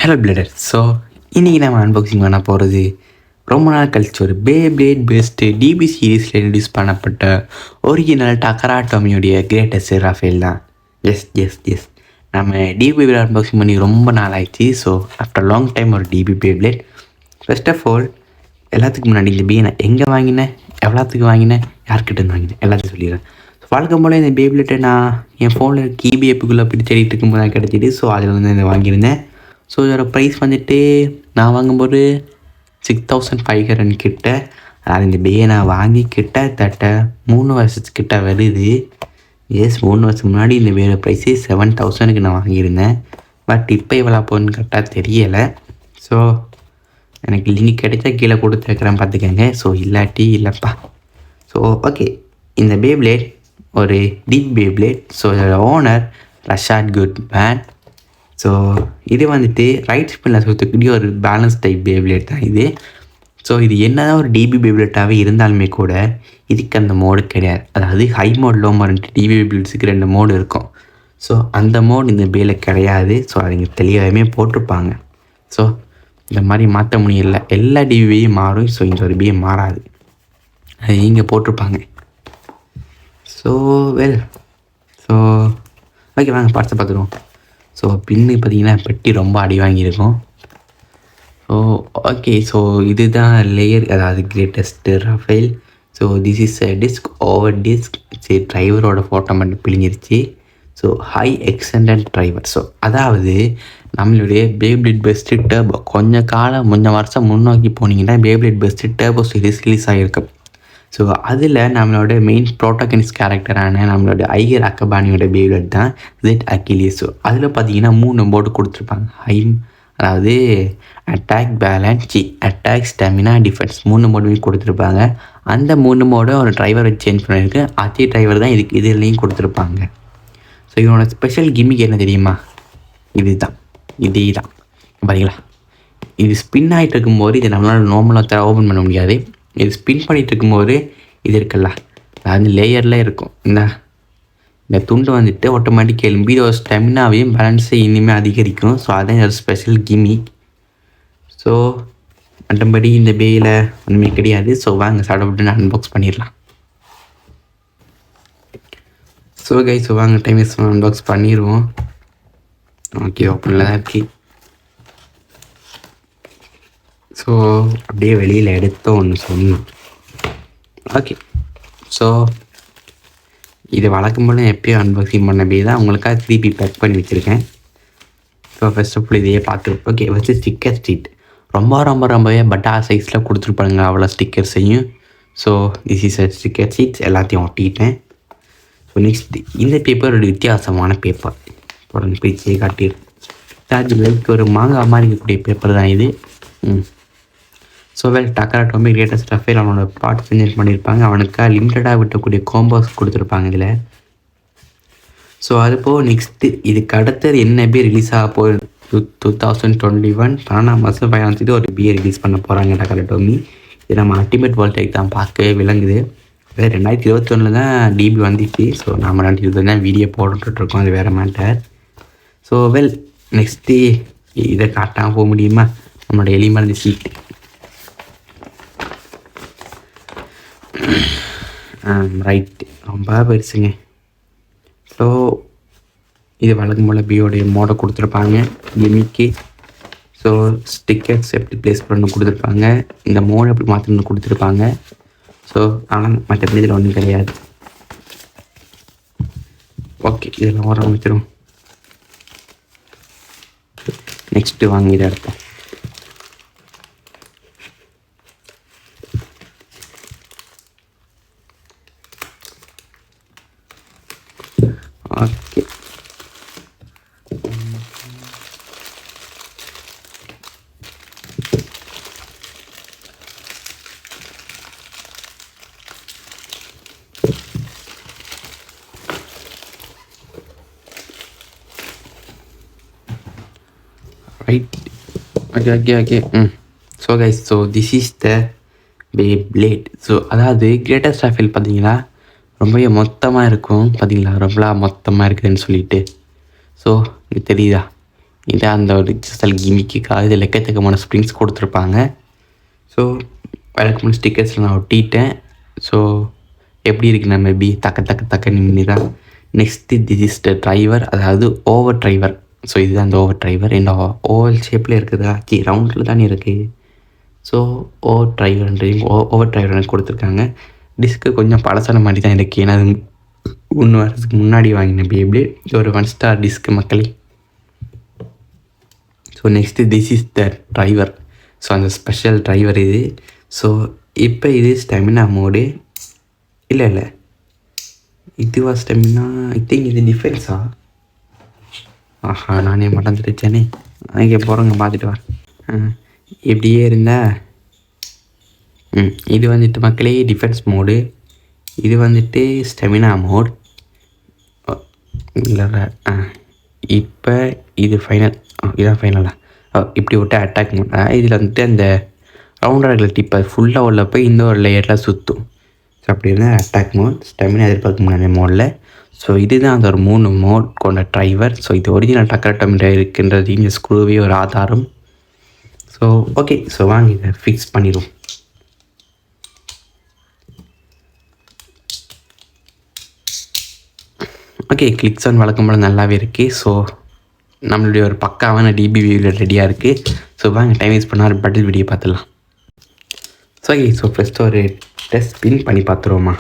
Hello bladder. So இன்றைக்கி நம்ம unboxing பண்ண போகிறது ரொம்ப நாள் கழிச்சு ஒரு பேப்ளேட் பெஸ்ட்டு டிபி சீரீஸில் இன்ட்ரடியூஸ் பண்ணப்பட்ட ஒரிஜினல் டக்கரா டோமியோடைய கிரேட்டஸ்ட் ரஃபேல் தான். எஸ் நம்ம டிபி அன்பாக்சிங் பண்ணி ரொம்ப நாள் ஆயிடுச்சு. ஸோ ஆஃப்டர் லாங் டைம் ஒரு DB Beyblade. First of all எல்லாத்துக்கும் முன்னாடி இந்த நான் எங்கே வாங்கினேன், எவ்வளோத்துக்கு வாங்கினேன், யார்கிட்டேருந்து வாங்கினேன் எல்லாத்தையும் சொல்லிடுறேன். வழக்கம் போல் இந்த பேப்ளேட்டை நான் என் ஃபோனில் கிபி ஆப்புக்குள்ளே அப்படி தேடிட்டு இருக்கும்போது தான் கிடச்சிது. ஸோ அதில் வந்து இதை வாங்கியிருந்தேன். ஸோ இதோட ப்ரைஸ் வந்துட்டு நான் வாங்கும்போது 6500 கிட்ட. அது இந்த பேயை நான் வாங்கி கிட்டத்தட்ட 3 வருஷத்துக்கிட்ட வருது. 3 வருஷம் முன்னாடி இந்த பேயோட ப்ரைஸு 7000க்கு நான் வாங்கியிருந்தேன். பட் இப்போ இவ்வளோ போகணுன்னு கரெக்டாக தெரியலை. ஸோ எனக்கு லிங்க் கிடைச்சா கீழே கொடுத்துருக்குறேன் பார்த்துக்கங்க. ஸோ இல்லாட்டி இல்லைப்பா. ஸோ ஓகே, இந்த பேப்ளேட் ஒரு டீப் பேப்ளேட். ஸோ இதோட ஓனர் ரஷாட் குட்மேன். ஸோ இது வந்துட்டு ரைட் ஸ்பின்னில் சுற்றக்கூடிய ஒரு பேலன்ஸ் டைப் பேப்ளேட் தான் இது. ஸோ இது என்ன தான் ஒரு டிபி பேப்ளேட்டாகவே இருந்தாலுமே கூட இதுக்கு அந்த மோடு கிடையாது. அதாவது high mode, low mode DB பேப்ளேட்ஸுக்கு 2 மோடு இருக்கும். ஸோ அந்த மோடு இந்த பேல கிடையாது. ஸோ அது இங்கே தெளிவாகவே போட்டிருப்பாங்க. ஸோ இந்த மாதிரி மாற்ற முடியல, எல்லா டிபியும் மாறும். ஸோ இந்த ஒரு பிஏ மாறாது, அது இங்கே போட்டிருப்பாங்க. ஸோ ஸோ ஓகே, வாங்க பார்த்து பார்த்துருவோம். ஸோ பின்னு பார்த்திங்கன்னா பெட்டி ரொம்ப அடி வாங்கியிருக்கும். ஸோ ஓகே, ஸோ இதுதான் லேயர், அதாவது greatest Raphael. So this is a disc over disc. சரி, டிரைவரோட ஃபோட்டோ மட்டும் பிழிஞ்சிருச்சு. So high extended driver. So அதாவது நம்மளுடைய பேப்ளேட் பெஸ்ட்டு டர்போ, கொஞ்சம் வருஷம் முன்னோக்கி போனீங்கன்னா Beyblade Burst Turbo series release ஆகிருக்கு. ஸோ அதில் நம்மளோட மெயின் ப்ரோட்டகனிஸ்ட் கேரக்டரான நம்மளோட ஐயர் அக்கபானியோட பேப்ளேட் தான் ஜெட் அக்கிலியஸ். ஸோ அதில் பார்த்தீங்கன்னா 3 மோடு கொடுத்துருப்பாங்க. அதாவது அட்டாக் ஸ்டாமினா, டிஃபென்ஸ் 3 மோடுமே கொடுத்துருப்பாங்க. அந்த 3 மோடும் ஒரு டிரைவரை சேஞ்ச் பண்ணியிருக்கு. அதே டிரைவர் தான் இதுலேயும் கொடுத்துருப்பாங்க. ஸோ இவனோட ஸ்பெஷல் கிமிக் என்ன தெரியுமா? இதே தான் பார்த்தீங்களா, இது ஸ்பின் ஆகிட்டு இருக்கும்போது இதை நம்மளால் நார்மலாக ஓப்பன் பண்ண முடியாது. இது ஸ்பின் பண்ணிகிட்டு இருக்கும்போது இது இருக்குல்ல, அது லேயரில் இருக்கும். இந்த துண்டு வந்துட்டு ஆட்டோமேட்டிக்காக எழும்பி இதோட ஸ்டெமினாவையும் பேலன்ஸை இனிமேல் அதிகரிக்கும். ஸோ அதான் ஒரு ஸ்பெஷல் கிமிக். ஸோ மற்றபடி இந்த பேயில் ஒன்றுமே கிடையாது. ஸோ வாங்க சாப்பிட்டு அன்பாக்ஸ் பண்ணிடலாம். ஸோ கைஸ், வாங்க டைம் வேஸ்ட் அன்பாக்ஸ் பண்ணிடுவோம். ஓகே, ஓப்பனில் தான் இருக்குது. ஸோ அப்படியே வெளியில் எடுத்தோம் ஒன்று சொன்னோம். ஓகே, ஸோ இது வழக்கம் போல் எப்போயும் அன்பாக்சிங் பண்ண பே தான் உங்களுக்காக திருப்பி பேக் பண்ணி வச்சுருக்கேன். ஸோ ஃபர்ஸ்ட் ஆஃப் ஆல் இதையே பார்த்து ஓகே வச்சு ஸ்டிக்கர் ஸ்ட்ரீட் ரொம்பவே பட்டா சைஸில் கொடுத்துருப்பாங்க அவ்வளோ ஸ்டிக்கர்ஸையும். So this is sticker sheets எல்லாத்தையும் ஒட்டிட்டேன். ஸோ நெக்ஸ்ட் இந்த பேப்பர் ஒரு வித்தியாசமான பேப்பர். தொடர்ந்து பிரிச்சே காட்டிடு லைக் ஒரு மாங்காய் மாதிரி இருக்கக்கூடிய பேப்பர் தான் இது. ஸோ டக்கரா டோமி கிரேட்டஸ்ட் ரஃபேல் அவனோட பார்ட் ஃபினிஷ் பண்ணியிருப்பாங்க. அவனுக்காக லிமிட்டடாக விட்டக்கூடிய கோம்போஸ் கொடுத்துருப்பாங்க இதில். ஸோ அதுபோக நெக்ஸ்ட்டு இதுக்கு அடுத்தது என்ன பி ரிலீஸ் ஆக போகுது 2021 12ஆம் மாதம் ஃபைனான்ஸுக்கு ஒரு பிஏ ரிலீஸ் பண்ண போகிறாங்க டக்கரா டோமி. இது நம்ம அல்டிமேட் வேர்ல்ட் தான் பார்க்கவே விளங்குது. 2021 தான் டிபி வந்துச்சு. ஸோ நம்ம 2020 தான் வீடியோ போட்டுட்ருக்கோம், அது வேறு மேட்டர். ஸோ நெக்ஸ்ட்டு இதை காட்டாமல் போக முடியுமா, நம்மளோட எலிமருந்து சீட்டு. ரைட்டு, ரொம்ப பெருசுங்க. ஸோ இது வழக்கம் போல் பியோடைய மோடை கொடுத்துருப்பாங்க கிமிக்கு. ஸோ ஸ்டிக்கர்ஸ் எப்படி ப்ளேஸ் பண்ணணும் கொடுத்துருப்பாங்க, இந்த மோடை எப்படி மாற்றணும்னு கொடுத்துருப்பாங்க. ஸோ ஆனால் மற்றபடி இதில் ஒன்றும் கிடையாது. ஓகே, இதெல்லாம் வர ஆரம்பிச்சிடும். நெக்ஸ்ட்டு வாங்கி இதை எடுப்போம். Okay, right, okay. So guys, so this is the beyblade. So அதாவது கிரேட்டஸ்ட் ரஃபேல் பார்த்தீங்களா ரொம்பவே மொத்தமாக இருக்கும். பார்த்தீங்களா ரொம்ப மொத்தமாக இருக்குதுன்னு சொல்லிட்டு. ஸோ இது தெரியுதா, இதான் அந்த ஒரு ஜஸ்டல் கிமிக்காக இதில் எக்கச்சக்கமான ஸ்ப்ரிங்ஸ் கொடுத்துருப்பாங்க. ஸோ வழக்கமான ஸ்டிக்கர்ஸில் நான் ஒட்டிட்டேன். ஸோ எப்படி இருக்குன்னா மேபி தக்க நின்றுதான். Next this is the driver, அதாவது ஓவர் டிரைவர். ஸோ இதுதான் அந்த ஓவர் டிரைவர். என்ன ஓவல் ஷேப்பில் இருக்குதா, ரவுண்டில் தானே இருக்குது. ஸோ ஓவர் டிரைவர் கொடுத்துருக்காங்க. டிஸ்க்கு கொஞ்சம் பழசான மாதிரி தான் இருக்குது. ஏன்னா அது 1 வருஷத்துக்கு முன்னாடி வாங்கின பேப்ளேட். இது ஒரு 1 ஸ்டார் டிஸ்க்கு மக்களே. So next this is the driver. So அந்த ஸ்பெஷல் டிரைவர் இது. ஸோ இப்போ இது ஸ்டெமினா மோடு. இல்லை இதுவா ஸ்டெமினா? ஐ திங்க் இது டிஃபென்ஸா? ஆஹா, நானே மறந்துடுச்சேனே. அங்கே போகிறவங்க பார்த்துட்டு வரேன். இப்படியே இருந்தா இது வந்துட்டு மக்களே டிஃபென்ஸ் மோடு. இது வந்துட்டு ஸ்டெமினா மோட். இல்லை இப்போ இது ஃபைனல். இதுதான் ஃபைனலா? இப்படி விட்டு அட்டாக் மோட். இதில் வந்துட்டு அந்த ரவுண்டர் டிப் அது ஃபுல்லாக உள்ளப்போ இந்த ஒரு லேயரில் சுற்றும். ஸோ அப்படி இருந்தால் அட்டாக் மோட், ஸ்டெமினா எதிர்பார்க்க முடியாத மோடில். ஸோ இதுதான் அந்த ஒரு 3 மோட் கொண்ட டிரைவர். ஸோ இது ஒரிஜினல் டக்கராட்டம் இருக்கின்றது இந்த ஸ்க்ரூவே ஒரு ஆதாரம். ஸோ ஓகே, ஸோ வாங்க இதை ஃபிக்ஸ் பண்ணிடுவோம். ஓகே, கிளிக்ஸ் ஆன் வழக்கம் போல் நல்லாவே இருக்குது. ஸோ நம்மளுடைய ஒரு பக்காவான டிபி வியூவில் ரெடியாக இருக்குது. ஸோ வாங்க டைம் வேஸ்ட் பண்ணால் பட்டில் வீடியோ பார்த்துடலாம். ஸோ ஓகே, ஸோ ஃபஸ்ட்டு ஒரு டெஸ்ட் ஸ்பின் பண்ணி பார்த்துருவோமா.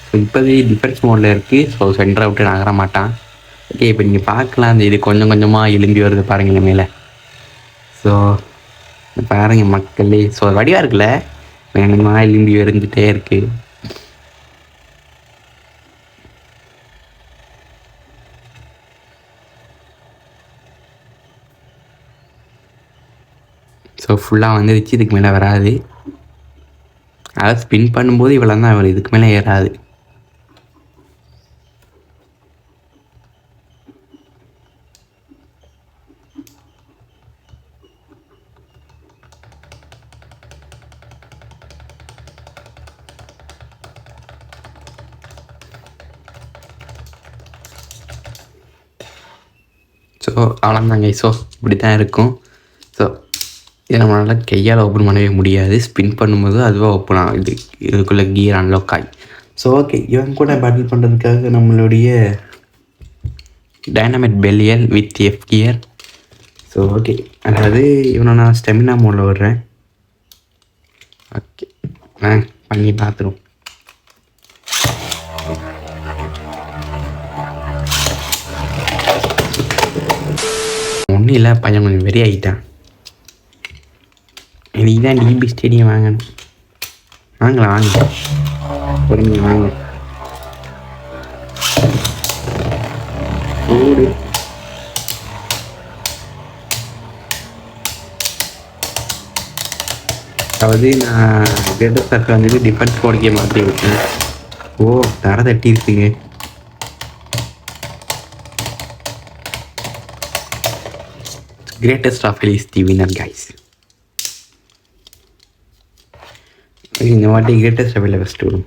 ஸோ இப்போவே டிஃபென்ஸ் மோடில் இருக்குது. ஸோ சென்டரை விட்டு நகர மாட்டான். ஓகே, இப்போ நீங்கள் பார்க்கலாம், அந்த இது கொஞ்சம் கொஞ்சமாக எலும்பி வருது பாருங்கள் மேலே. ஸோ பாருங்கள் மக்களே. ஸோ வடிவாக இருக்குல்ல, வேணுமா எலும்பி எரிஞ்சிட்டே இருக்குது. ஸோ ஃபுல்லாக வந்துருச்சு. இதுக்கு மேலே வராது. அதாவது ஸ்பின் பண்ணும்போது இவ்வளோ தான் வரும், இதுக்கு மேலே ஏறாது. ஸோ அவ்வளோதாங்க. ஸோ இப்படி தான் இருக்கும். ஸோ இதை நம்மளால் கையால் ஓப்பன் பண்ணவே முடியாது. ஸ்பின் பண்ணும்போது அதுவாக ஓப்பன் ஆகுது, இதுக்குள்ளே கியர் அன்லாக் ஆகி. ஸோ ஓகே, இவங்க கூட பேட்டில் பண்ணுறதுக்காக நம்மளுடைய Dynamite Belial with F gear. So okay, அதாவது இவனை நான் ஸ்டெமினா மோடில் விடுறேன். ஓகே, பண்ணி பார்த்துருவோம். ஒன்றும் இல்லை, பையன் கொஞ்சம் வெறி ஆகிட்டான். இன்றைக்கி தான் டிபி ஸ்டேடியம் வாங்கணும். வாங்க பொறுமையாக வாங்க. ஓடு. அதாவது நான் கிரேட்டஸ்ட் சர்க்கிள் வந்துட்டு டிஃபென்ஸ் மோடுக்கே மாற்றி விட்டேன். ஓ, தர தட்டி இருக்குங்க. Greatest Rafael is the winner, guys. இந்த வாட்டி கிரேட்டஸ்ட் ரஃபேல் ஃபஸ்ட்டு வரும்.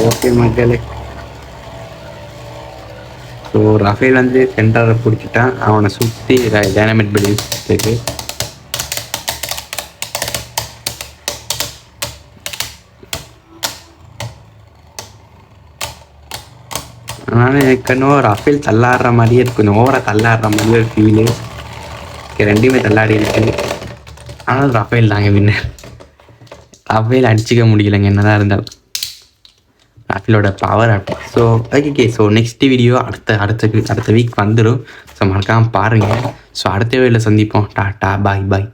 ஓகே மக்களே, ஸோ ரஃபேல் வந்து சென்டரை பிடிச்சிட்டான். அவனை சுற்றி டைனமைட் பெல்லியல் இருக்கு. ஆனால் எனக்கு இன்னும் ரஃபேல் தள்ளாடுற மாதிரியே இருக்கு, கொஞ்சம் ஓவராக தள்ளாடுற மாதிரியே ஒரு ஃபீலு. ரெண்டுமே தள்ளாடி இருக்கு. ஆனால் ரஃபேல் தாங்க வின்னர். ரஃபேல் அடிச்சிக்க முடியலைங்க என்னதான் இருந்தாலும். ரஃபேலோட பவர் அப்படி. So okay, so next video அடுத்த வீக் வந்துடும். ஸோ மறக்காமல் பாருங்கள். ஸோ அடுத்த வீடியோவில் சந்திப்போம். டாட்டா, பாய்.